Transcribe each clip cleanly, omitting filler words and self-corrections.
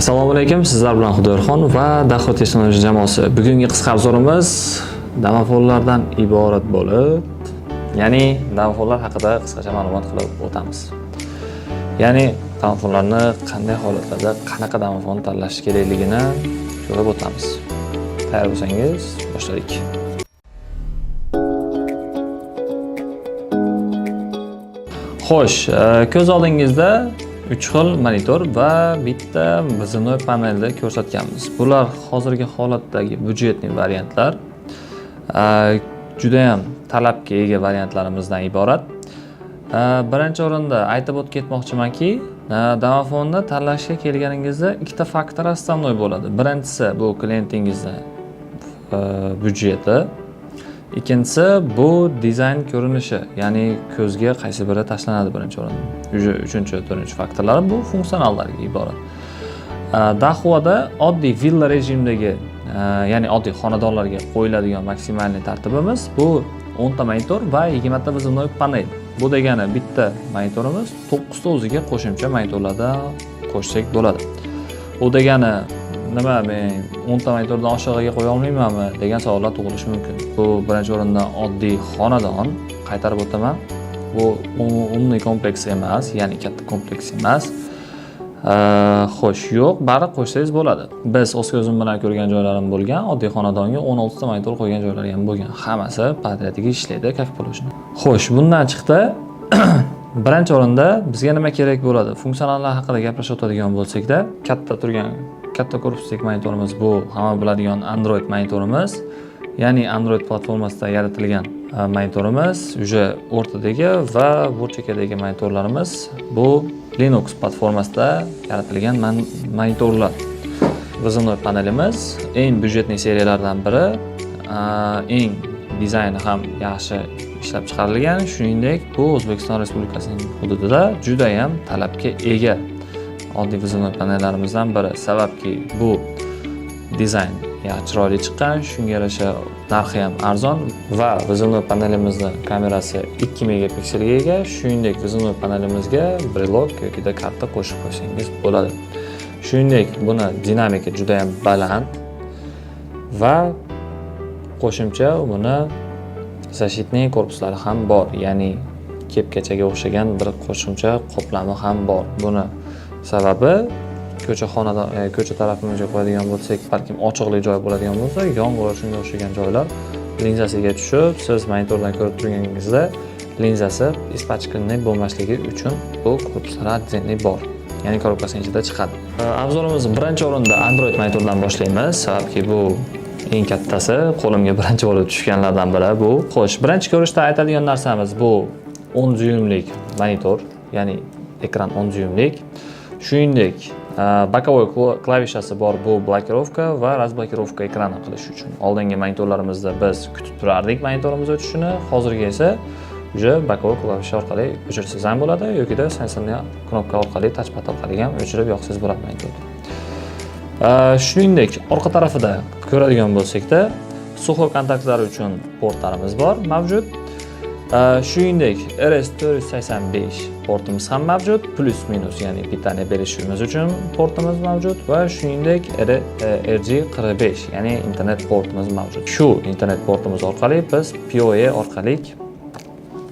Assalomu alaykum, sizlar bilan Xudoyorxon va Daho texnologiya jamoasi. Bugungi qisqa obzorimiz damofonlardan iborat bo'lib, ya'ni damofonlar haqida qisqacha ma'lumot qilib o'tamiz. Ya'ni damofonlarni qanday holatlarda qanaqa damofon tanlash kerakligini ko'rib o'tamiz. Tayyor bo'lsangiz, boshladik. Xo'sh, ko'z oldingizda 3 xil monitor va bitta biznoy panelda ko'rsatganmiz. Bular hozirgi holatdagi byudjetli variantlar. Juda ham talabga ega variantlarimizdan iborat. Birinchi o'rinda aytib o'tib ketmoqchimanki, damofonni tanlashga kelganingizda ikkita faktor основной bo'ladi. Birinchisi bu klientingizning byudjeti. Ikkinchisi bu dizayn ko'rinishi, ya'ni ko'zga qaysi biri tashlanadi birinchi o'rinda. Uchinchi, to'rtinchi faktorlar bu funksionallarga iborat. Dahoda oddiy villa rejimdagi, ya'ni oddiy xonadonlarga qo'yiladigan maksimalniy tartibimiz bu 10 ta monitor va 20 ta biznoy panel. Bu degani bitta monitorimiz 9 ta o'ziga qo'shimcha monitorlardan qo'shsak bo'ladi. U degani nima, men 10 ta monitordan oshig'iga qo'ya olmaymanmi degan savollar tug'ilishi mumkin. Bu birinchi o'rinda oddiy xonadon, qaytarib o'taman. Bu umumiy kompleks emas, ya'ni katta kompleks emas. Xo'sh, yo'q, bari qo'shsangiz bo'ladi. Biz o'z ko'zim bilan ko'rgan joylarim bo'lgan, oddiy xonadonga 16 ta monitor qo'ygan joylari ham bo'lgan. Hammasi patriotga ishlaydi, как положено. Xo'sh, bundan chiqdi. Birinchi o'rinda bizga nima kerak bo'ladi? Funksionallar haqida gaplashayotadigan bo'lsak-da, katta korpusdagi monitorimiz bu hamma biladigan Android monitorimiz, ya'ni Android platformasida yaratilgan monitorimiz, uje o'rtadagi va burchakadagi monitorlarimiz bu Linux platformasida yaratilgan monitorlar. Biznoy panelimiz eng byudjetli seriyalardan biri, eng dizayni ham yaxshi ishlab chiqarilgan, shuningdek bu O'zbekiston Respublikasining hududida juda ham talabga ega oddiy biznoy panellarimizdan biri. Sababki bu dizayn chiroyli chiqqan, shunga yarasha narxi ham arzon va biznoy panelimizning kamerasi 2 megapikselga ega, shuningdek biznoy panelimizga brelok yoki karta qo'shib qo'ysangiz bo'ladi. Shuningdek buni dinamika juda ham baland va qo'shimcha buni защитный korpuslari ham bor, ya'ni kepkachaga o'xshagan bir qo'shimcha qoplami ham bor. Buni sababi ko'cha tarafimizga qo'yadigan bo'lsak, balkim ochiqli joy bo'ladigan bo'lsa, yomg'ir va shunga o'xshagan joylar linzasiga tushib, siz monitordan ko'rib turganingizda linzasi ispachkanli bo'lmasligi uchun bu korpuslar dizaynli bor, ya'ni korpusning ichida chiqadi. Obzorimizni birinchi o'rinda Android monitordan boshlaymiz, sababki bu eng kattasi, qo'limga birinchi bo'lib tushganlardan biri bu. Xo'sh, birinchi ko'rishda aytadigan narsamiz bu 10 dyuymlik monitor, ya'ni ekran 10 dyuymlik. Shuningdek, bokovoy klavishasi bor, bu blokirovka va razblokirovka ekrani qilish uchun. Oldingi monitorlarimizda biz kutib turardik monitorimiz o'chishini, hozirgi esa uje bokovoy klavish orqali o'chirsangiz ham bo'ladi yoki sensorli knopka orqali, touchpad orqali ham o'chirib yoqsangiz bo'ladi monitorni. Shuningdek, orqa tarafida ko'radigan bo'lsak-da, suxoy kontaktlari uchun portlarimiz bor, mavjud. Shuningdek, RS485 portimiz ham mavjud, plus minus, ya'ni pitaniya berishimiz uchun portimiz mavjud va shuningdek RG45, ya'ni internet portimiz mavjud. Shu internet portimiz orqali biz PoE orqali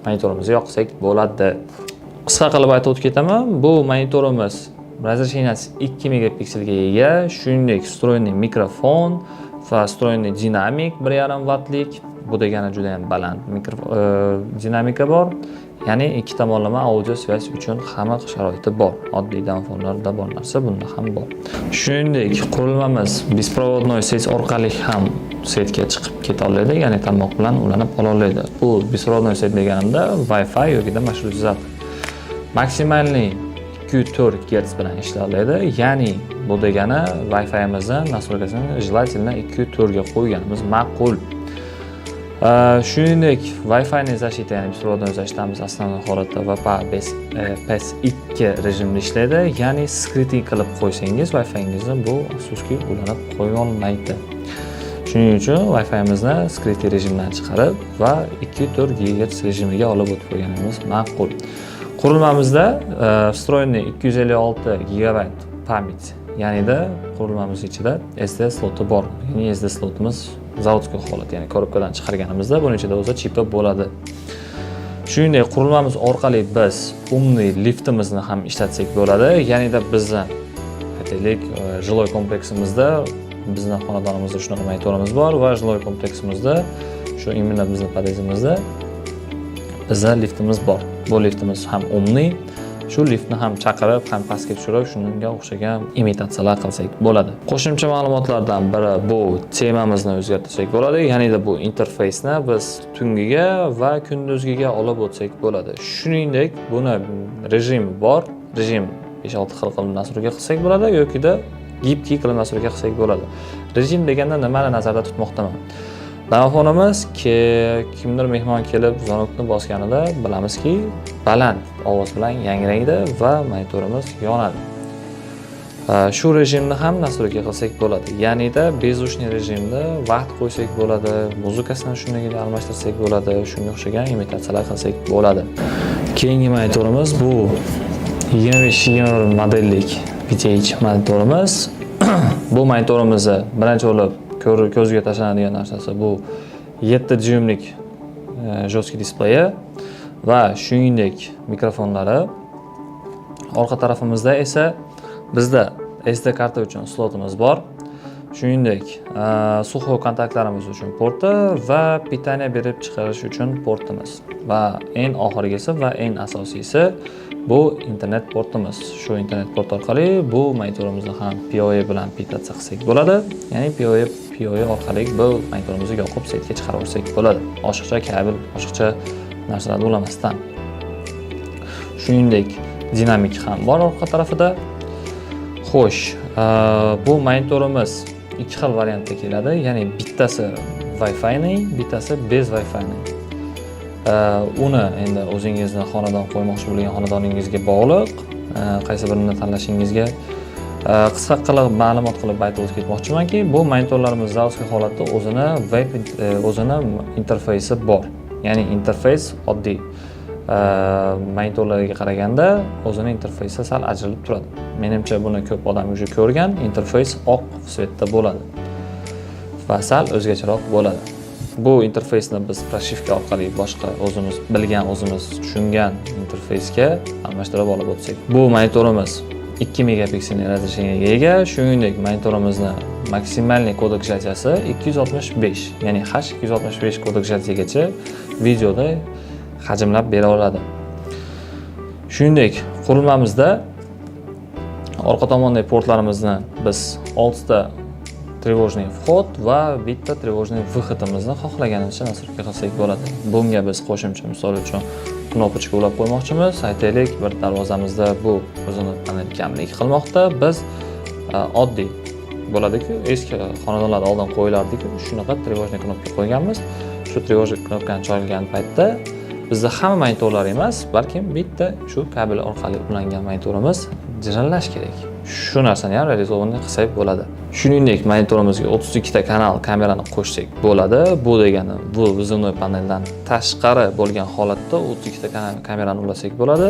monitorimizni yoqsak bo'ladi. Qisqa qilib aytib o'tib ketaman, bu monitorimiz razresheniyasi 2 megapikselga ega, shuningdek vстроенный mikrofon va vстроенный dinamik 1,5 wattlik. Bu degani juda ham baland dinamika bor, ya'ni ikki tomonlama audio svязь uchun hamma sharoiti bor. Oddiy damofonlarda bor narsa bunda ham bor. Shuningdek, qurilmamiz беспроводной сеть orqali ham setga chiqib keta oladi, ya'ni tarmoq bilan ulanib ola oladi. Bu беспроводной сеть deganimda Wi-Fi yoki marshrutizator. Maksimalniy 2-4 Gz bilan ishlay oladi, ya'ni bu degani Wi-Fi'imizni nastroykasini желательно 2-4 ga qo'yganimiz ma'qul. Shuningdek, Wi-Fi защита, ya'ni беспроводной защитamiz основной holatda va PS2 rejimda ishlaydi, ya'ni skritting qilib qo'ysangiz Wi-Fi'ingizni bu afsuski ulanib qo'ya olmaydi. Shuning uchun Wi-Fi'imizni skritting rejimdan chiqarib va 2-4 GHz rejimiga olib o'tib qo'yganimiz ma'qul. Qurilmamizda встроенный 256 GB pamять Ya'nida qurilmamiz ichida SD sloti bor. Ya'ni SD slotimiz zavodskiy holat, ya'ni korobkadan chiqarganimizda buning ichida o'zi chipi bo'ladi. Shuningdek, qurilmamiz orqali biz umniy liftimizni ham ishlatsak bo'ladi. Ya'nida bizning aytaylik, жилой kompleksimizda bizning xonadonimizda shunaqa monitorimiz bor va жилой kompleksimizda shu imенно bizning podyezdimizda bizda liftimiz bor. Bu liftimiz ham umniy. Shu liftni ham chaqirib, ham pastga tushirib, shunga o'xshagan imitatsiyalar qilsak bo'ladi. Qo'shimcha ma'lumotlardan biri bu temamizni o'zgartirsak bo'ladi. Ya'nida bu interfeysni biz tungiga va kunduzgiga olib o'tsak bo'ladi. Shuningdek, buni rejim bor. Rejim 5-6 xil qilib nastroyka qilsak bo'ladi yoki-da gibki qilib nastroyka qilsak bo'ladi. Rejim deganda nimani nazarda tutmoqdaman? Damofonimiz kimdir mehmon kelib zvonokni bosganida bilamizki, baland ovoz bilan yangraydi va monitorimiz yonadi. Shu rejimni ham nastroyka qilsak bo'ladi. Ya'nida bezushniy rejimda vaqt qo'ysak bo'ladi, muzikasini shundagiga almashtirsak bo'ladi, shunga o'xshagan imitatsiyalar qilsak bo'ladi. Keyingi monitorimiz bu 25-20 modellik VTH monitorimiz. Bu monitorimizni birinchi bo'lib ko'zga tashlanadigan narsasi bu 7 dyuymlik jostki displeyi va shuningdek mikrofonlari. Orqa tarafimizda esa bizda SD karta uchun slotimiz bor. Shuningdek, suxoy kontaktlarimiz uchun porti va pitaniya berib chiqarish uchun portimiz. Va eng oxirgisi va eng asosiysi bu internet portimiz. Shu internet port orqali bu monitorimizni ham PoE bilan imitatsiya qilsak bo'ladi. Ya'ni PoE orqali bu monitorimizni yoqib setga chiqarib olsak bo'ladi. Oshiqcha kabel, oshiqcha narsalarni ulamasdan. Shuningdek, dinamik ham bor orqa tarafida. Xo'sh, bu monitorimiz ikki xil variantda keladi. Ya'ni bittasi Wi-Fi ni, bittasi bez Wi-Fi ni. Uni endi o'zingizni xonadon qo'ymoqchi bo'lgan xonadoningizga bog'liq, qaysi birini tanlashingizga qisqa qilib ma'lumot qilib aytib o'tib ketmoqchimanki, bu monitorlarimiz zavodskiy holatda o'zini interfeysi bor. Ya'ni interfeys oddiy monitorlarga qaraganda o'zini interfeysi sal ajralib turadi. Menimcha buni ko'p odam уже ko'rgan. Interfeys oq svetda bo'ladi va sal o'zgacharoq bo'ladi. Bu interfeysni biz proshivka orqali boshqa o'zimiz bilgan, o'zimiz tushungan interfeysga almashtirib olib o'tsak. Bu monitorimiz 2 megapikselli razрешениyaga ega. Shuningdek, monitorimizni maksimalniy kodek shatiyasi 265, ya'ni H265 kodek shatiyagacha videoda hajmlab bera oladi. Shuningdek, qurilmamizda orqa tomondagi portlarimizni biz 6 ta trevojniy vxod va bitta trevojniy vyxodimizni xohlaganimizcha nastroyka qilsak bo'ladi. Bunga biz qo'shimcha misol uchun knopochka ulab qo'ymoqchimiz. Aytaylik, bir darvozamizda bu o'zini panel kamlik qilmoqda. Biz oddiy bo'ladi-ku, eski xonadonlarda oldin qo'yilardi-ku, shunaqa trevojniy knopka qo'yganmiz. Shu trevojniy knopkani chalgan paytda bizda hamma monitorlar emas, balkim bitta shu kabel orqali ulangan monitorimiz jirallash kerak. Shu narsani ham realizovanniy qilsak bo'ladi. Shuningdek, monitorimizga 32 ta kanal kamerani qo'shsak bo'ladi. Bu degani bu vizivnoy paneldan tashqari bo'lgan holatda 32 ta kamerani ulasak bo'ladi.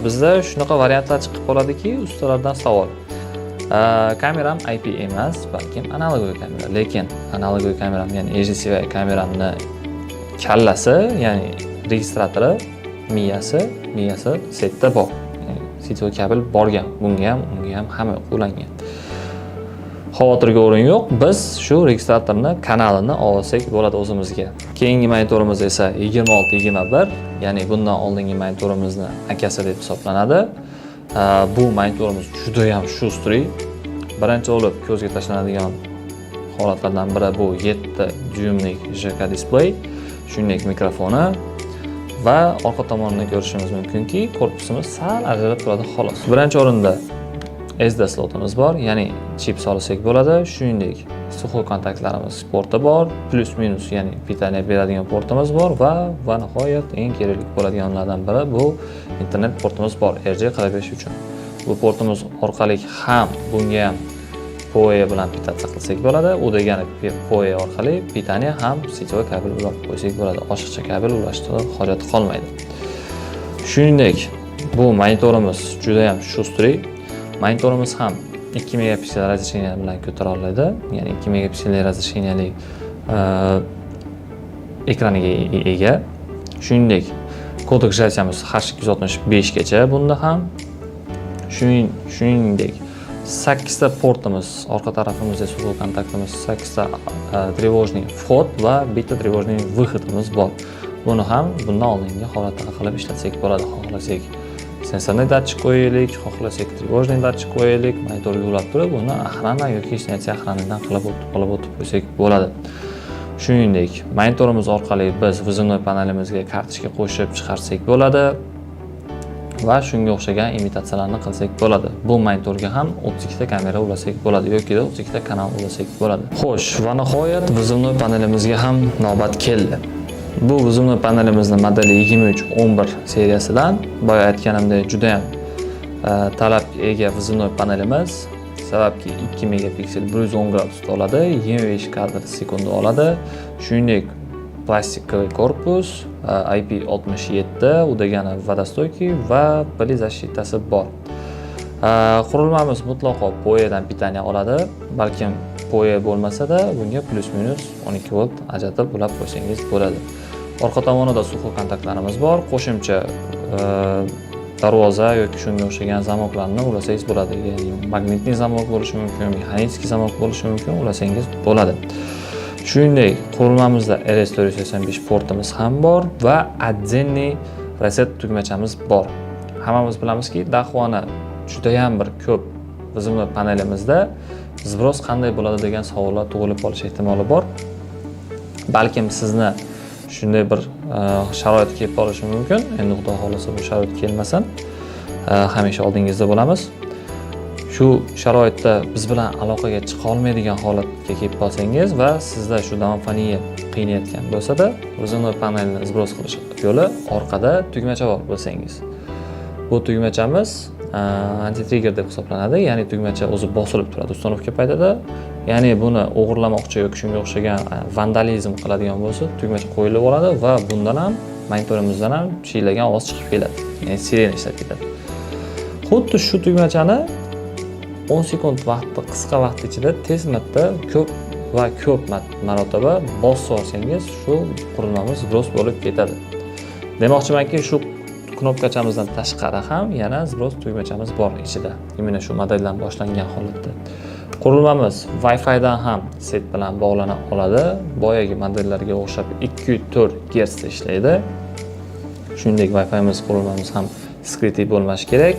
Bizda shunaqa variantlar chiqib qoladiki, ustalardan savol. Kameram IP emas, balkim analogik kamera. Lekin analogik kameram, ya'ni AGCV kameramni kallasi, ya'ni registratori, miyasi setda bor. Setivoy kabel borgan. Bunga ham, unga ham hamma ulangan. Xavotirga o'rin yo'q. Biz shu registratorni kanalini olsak bo'ladi o'zimizga. Keyingi monitorimiz esa 26-21, ya'ni bundan oldingi monitorimizni akasi deb hisoblanadi. Bu monitorimiz juda ham shustri. Birinchi bo'lib ko'zga tashlanadigan holatlardan biri bu 7 dyuymlik JK displey, shuningdek mikrofoni va orqa tomonini ko'rishimiz mumkinki, korpusimiz sal ajralib turadi xolos. Birinchi o'rinda SD slotimiz bor, ya'ni chip solsak bo'ladi. Shuningdek, suxoy kontaktlarimiz porti bor, plus minus, ya'ni pitaniya beradigan portimiz bor va nihoyat eng kerakli bo'ladiganlardan biri bu internet portimiz bor, RJ45 uchun. Bu portimiz orqali ham bunga ham PoE bilan imitatsiya qilsak bo'ladi. U degani PoE orqali pitaniya ham setivoy kabel ulab qo'ysak bo'ladi. Oshiqcha kabel ulashni hojati qolmaydi. Shuningdek, bu monitorimiz juda ham shustri. Monitorimiz ham 2 megapiksel razрешение bilan ko'tara oladi. Ya'ni 2 megapiksel razрешениeli ekraniga ega. Shuningdek, kodek versiyamiz H265 gacha bunda ham. Shuningdek, 8 ta portimiz, orqa tarafimizda suv kontaktimiz, 8 ta тревожный vход va bitta тревожный выходimiz bor. Buni ham bundan oldingi holatda qilib ishlatsak bo'ladi. Xohlasak sensorli datchik qo'yaylik, xohlasak тревожный datchik qo'yaylik, monitorga ulab turib, uni охрана yoki снятие охранаdan qilib o'tib qo'ysak bo'ladi. Shuningdek, monitorimiz orqali biz vizimnoy panelimizga kartochka qo'shib chiqarsak bo'ladi va shunga o'xshagan imitatsiyalarni qilsak bo'ladi. Bu monitorga ham 32 ta kamera ulasak bo'ladi yoki 32 ta kanal ulasak bo'ladi. Xo'sh, va nihoyat vizimnoy panelimizga ham navbat keldi. Bu vizimnoy panelimizning modeli 2311 seriyasidan, boya aytganimdek, juda ham talabga ega vizimnoy panelimiz. Sababki 2 megapiksel 110 gradusda oladi, 25 kadr sekunda oladi. Shuningdek, plastikli korpus, IP67, u degani vodostoyki va pili защитasi bor. Qurilmamiz mutlaqo poyadan pitaniya oladi. Balkim poya bo'lmasa-da, bunga plus-minus 12 volt ajratib ulab qo'ysangiz bo'ladi. Orqa tomonida suv kontaktlarimiz bor. Qo'shimcha darvoza yoki shunga o'xshagan zamoklarni ulasangiz bo'ladi. Ya'ni magnitli zamok bo'lishi mumkin, mexanический zamok bo'lishi mumkin, ulasangiz bo'ladi. Shuningdek, qurilmamizda RS485 portimiz ham bor va отдельный reset tugmachamiz bor. Hammamiz bilamizki, Dahvoni juda ham bir ko'p vizimnoy panelimizda zbros qanday bo'ladi degan savollar tug'ilib qolish ehtimoli bor. Balkim sizni shunday bir sharoit kelib qolishi mumkin. Endi xudo xolasa bu sharoit kelmasin. Hamisha oldingizda bo'lamiz. Shu sharoitda biz bilan aloqaga chiqa olmaydigan holatga kelib qolsangiz va sizda shu damofoniya qiynayotgan bo'lsa-da, vizimnoy panelni zbros qilish yo'li orqada tugmacha bor bo'lsangiz. Bu tugmachamiz anti-trigger deb hisoblanadi. Ya'ni tugmacha o'zi bosilib turadi ustanovka paytida. Ya'ni buni o'g'irlamoqchi yoki shunga o'xshagan vandalizm qiladigan bo'lsa, tugmacha qo'yilib oladi va bundan ham monitorimizdan ham chiylagan ovoz chiqib keladi. Ya'ni sirena ishlab ketadi. Xuddi shu tugmachani 10 sekund vaqtda, qisqa vaqt ichida tez marta ko'p marotaba bosib olsangiz, shu qurilmamiz zbros bo'lib ketadi. Demoqchimanki, shu knopkachamizdan tashqari ham yana zbros tugmachamiz bor ichida. Mana shu modeldan boshlangan holatda. Qurilmamiz Wi-Fi dan ham set bilan bog'lana oladi. Boyagi modellarga o'xshab 2.4 Hz da ishlaydi. Shuningdek, Wi-Fi'miz qurilmamiz ham skrytli bo'lmashi kerak.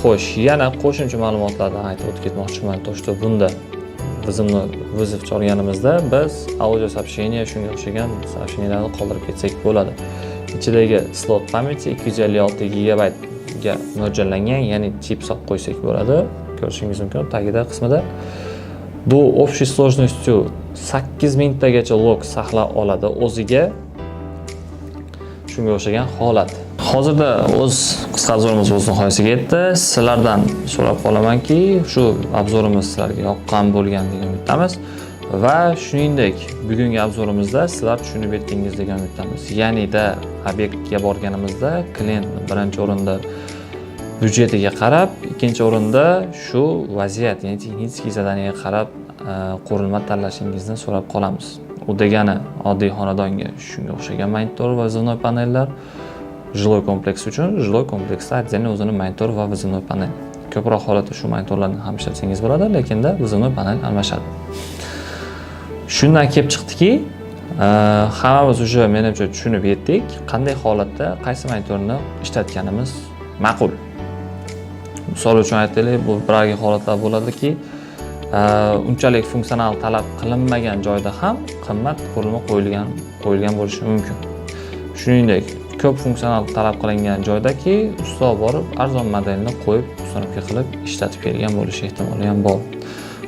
Xo'sh, yana qo'shimcha ma'lumotlardan aytib o'tib ketmoqchiman. To'shda bunda vizimnoy viziv chorganimizda biz audio сообщение shunga o'xshagan сообщениyalarni qoldirib ketsak bo'ladi. Ichidagi slot pamyati 256 GB ga mo'ljallangan, ya'ni chip solib qo'ysak bo'ladi. Ko'rishingiz mumkin tagida qismida. Bu общей сложностью 8 minutagacha log saqlab oladi o'ziga. Shunga o'xshagan holat. Hozirda o'z qisqa obzorimiz o'z nihoyasiga yetdi. Sizlardan so'rab qolamanki, shu obzorimiz sizlarga yoqqan bo'lganligini umidamiz va shuningdek, bugungi obzorimizda sizlar tushunib yetdingiz degan umiddamiz. Ya'ni-da obyektga borganimizda klient birinchi o'rinda byudjetiga qarab, ikkinchi o'rinda shu vaziyat, ya'ni texnik zadaniyaga qarab qurilma tanlashingizni so'rab qolamiz. U degani oddiy xonadonga shunga o'xshagan monitor va vizimnoy panellar, жилой kompleks uchun жилой kompleksda отдельно o'zini monitor va vizimnoy panel. Ko'proq holatda shu monitorlarni ham ishlatsangiz bo'ladi, lekunda vizimnoy panel almashadi. Shundan kelib chiqdiki, hammamiz уже menimcha tushunib yetdik, qanday holatda qaysi monitorni ishlatganimiz ma'qul. Misol uchun aytaylik, bu biragi holatlar bo'ladiki, unchalik funksional talab qilinmagan joyda ham qimmat qurilma qo'yilgan bo'lishi mumkin. Shuningdek, ko'p funksional talab qilingan joydaki, usto borib arzon modelni qo'yib, ustanovka qilib ishlatib kelgan bo'lishi ehtimoli ham bor.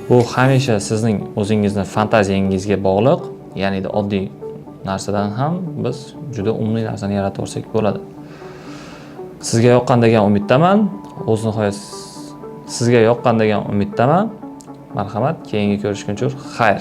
Bu hamisha sizning o'zingizning fantaziyangizga bog'liq, ya'ni oddiy narsadan ham biz juda umumli narsani yaratib olsak bo'ladi. Sizga yoqqan degan umiddaman. O'z nihoyat sizga yoqqan degan umiddaman. Marhamat, keyingi ko'rishguncha xayr.